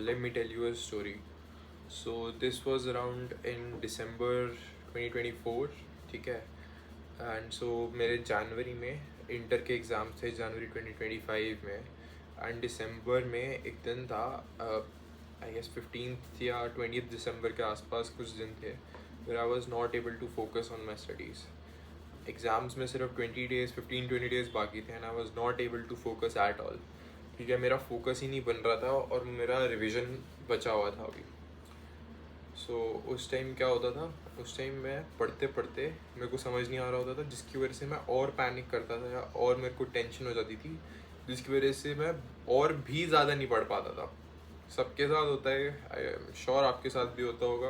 let me tell you a story. So this was around in December 2024, ठीक है. And so मेरे जनवरी में inter के एग्ज़ाम थे, जनवरी 2025 में. एंड दिसंबर में एक दिन था, आई गेस 15th या 20th दिसंबर के आसपास कुछ दिन थे, where I was not able to focus on my studies. Exams में सिर्फ 15-20 डेज़ बाकी थे and I was not able to focus at all. ठीक है, मेरा फोकस ही नहीं बन रहा था और मेरा रिविज़न बचा हुआ था अभी. सो उस टाइम क्या होता था, उस टाइम मैं पढ़ते पढ़ते मेरे को समझ नहीं आ रहा होता था, जिसकी वजह से मैं और पैनिक करता था या और मेरे को टेंशन हो जाती थी, जिसकी वजह से मैं और भी ज़्यादा नहीं पढ़ पाता था. सबके साथ होता है, आई एम श्योर आपके साथ भी होता होगा.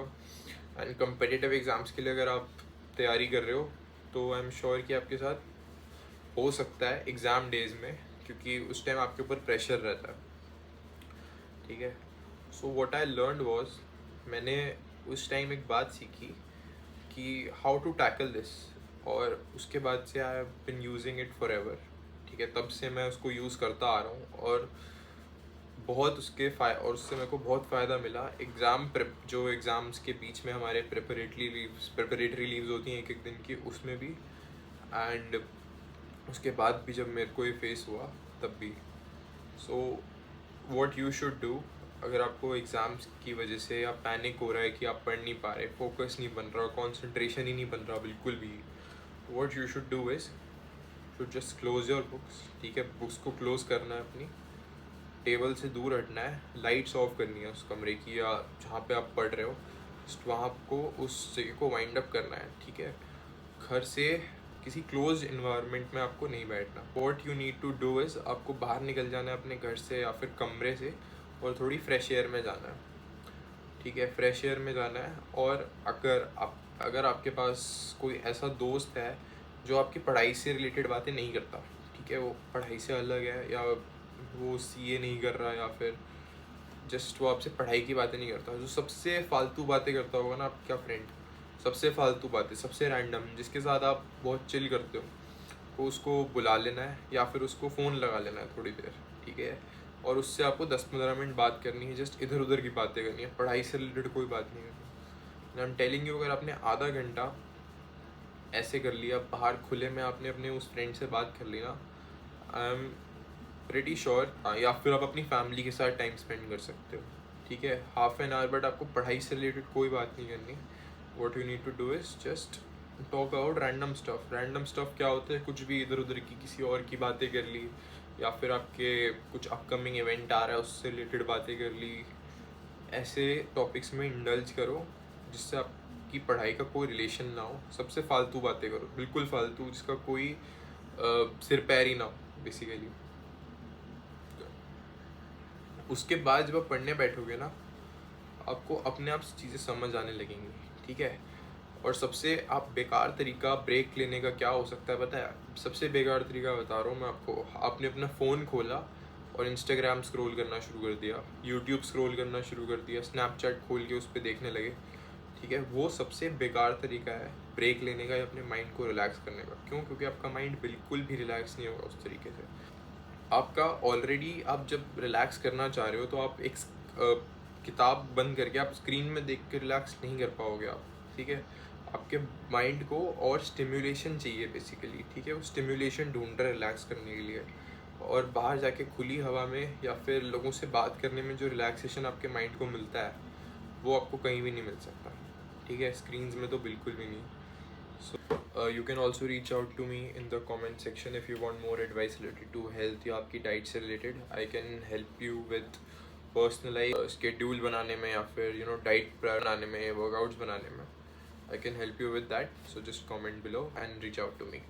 एंड कम्पिटिटिव एग्ज़ाम्स के लिए अगर आप तैयारी कर रहे हो तो आई एम श्योर कि आपके साथ हो सकता है एग्ज़ाम डेज में, क्योंकि उस टाइम आपके ऊपर प्रेशर रहता है. ठीक है. So what I learned was, मैंने उस टाइम एक बात सीखी कि हाउ टू टैकल दिस, और उसके बाद से I have been using it for ever. ठीक है, तब से मैं उसको यूज़ करता आ रहा हूँ और बहुत और उससे मेरे को बहुत फ़ायदा मिला. जो एग्ज़ाम्स के बीच में हमारे प्रिपरेटरी लीव्स होती हैं एक दिन की, उसमें भी, एंड उसके बाद भी जब मेरे को ये फेस हुआ तब भी. So what you should do, अगर आपको एग्ज़ाम्स की वजह से या पैनिक हो रहा है कि आप पढ़ नहीं पा रहे, फोकस नहीं बन रहा, कंसंट्रेशन ही नहीं बन रहा बिल्कुल भी, what you should do is should just close your books. ठीक है, बुक्स को क्लोज करना है, अपनी टेबल से दूर हटना है, लाइट्स ऑफ करनी है उस कमरे की या जहाँ पे आप पढ़ रहे हो, वहाँ को उस जगह को वाइंड अप करना है. ठीक है, घर से किसी क्लोज इन्वायरमेंट में आपको नहीं बैठना. What you need to do is आपको बाहर निकल जाना है अपने घर से या फिर कमरे से और थोड़ी फ्रेश एयर में जाना है. ठीक है, फ्रेश एयर में जाना है. और अगर आपके पास कोई ऐसा दोस्त है जो आपकी पढ़ाई से रिलेटेड बातें नहीं करता, ठीक है, वो पढ़ाई से अलग है, या वो सीए नहीं कर रहा, या फिर जस्ट वो आपसे पढ़ाई की बातें नहीं करता, जो सबसे फालतू बातें करता होगा ना आपका फ्रेंड, सबसे फालतू बातें, सबसे रैंडम, जिसके साथ आप बहुत चिल करते हो, तो उसको बुला लेना है या फिर उसको फ़ोन लगा लेना है थोड़ी देर. ठीक है, और उससे आपको 10-15 मिनट बात करनी है, जस्ट इधर उधर की बातें करनी है, पढ़ाई से रिलेटेड कोई बात नहीं करनी. आई एम टेलिंग यू, अगर आपने आधा घंटा ऐसे कर लिया बाहर खुले में, आपने अपने उस फ्रेंड से बात कर ली ना, आई एम प्रेटी श्योर, या फिर आप अपनी फैमिली के साथ टाइम स्पेंड कर सकते हो. ठीक है, हाफ एन आवर, बट आपको पढ़ाई से रिलेटेड कोई बात नहीं करनी. What you need to do is just talk about random stuff. Random stuff क्या होता है, कुछ भी इधर उधर की किसी और की बातें कर ली, या फिर आपके कुछ अपकमिंग इवेंट आ रहा है उससे रिलेटेड बातें कर ली. ऐसे टॉपिक्स में इंडल्ज करो जिससे आपकी पढ़ाई का कोई रिलेशन ना हो. सबसे फालतू बातें करो, बिल्कुल फालतू, जिसका कोई सिर पैर ही ना हो बेसिकली. उसके बाद जब आप पढ़ने बैठोगे ना, आपको अपने आप चीज़ें समझ आने लगेंगी. ठीक है, और सबसे आप बेकार तरीका ब्रेक लेने का क्या हो सकता है पता है? सबसे बेकार तरीका बता रहा हूँ मैं आपको. आपने अपना फ़ोन खोला और इंस्टाग्राम स्क्रॉल करना शुरू कर दिया, यूट्यूब स्क्रॉल करना शुरू कर दिया, स्नैपचैट खोल के उस पर देखने लगे. ठीक है, वो सबसे बेकार तरीका है ब्रेक लेने का या अपने माइंड को रिलैक्स करने का. क्यों? क्योंकि आपका माइंड बिल्कुल भी रिलैक्स नहीं होगा उस तरीके से. आपका ऑलरेडी, आप जब रिलैक्स करना चाह रहे हो तो आप एक किताब बंद करके आप स्क्रीन में देख के रिलैक्स नहीं कर पाओगे आप. ठीक है, आपके माइंड को और स्टिम्युलेशन चाहिए बेसिकली. ठीक है, वो स्टिम्युलेशन ढूंढ रहा है रिलैक्स करने के लिए, और बाहर जाके खुली हवा में या फिर लोगों से बात करने में जो रिलैक्सेशन आपके माइंड को मिलता है, वो आपको कहीं भी नहीं मिल सकता. ठीक है, स्क्रीन्स में तो बिल्कुल भी नहीं. So you can also reach out to me in the comment section if you want more advice related to health या आपकी डाइट से related. I can help you with personalized schedule बनाने में या फिर डाइट बनाने में, वर्कआउट्स बनाने में. I can help you with that. So just comment below and reach out to me.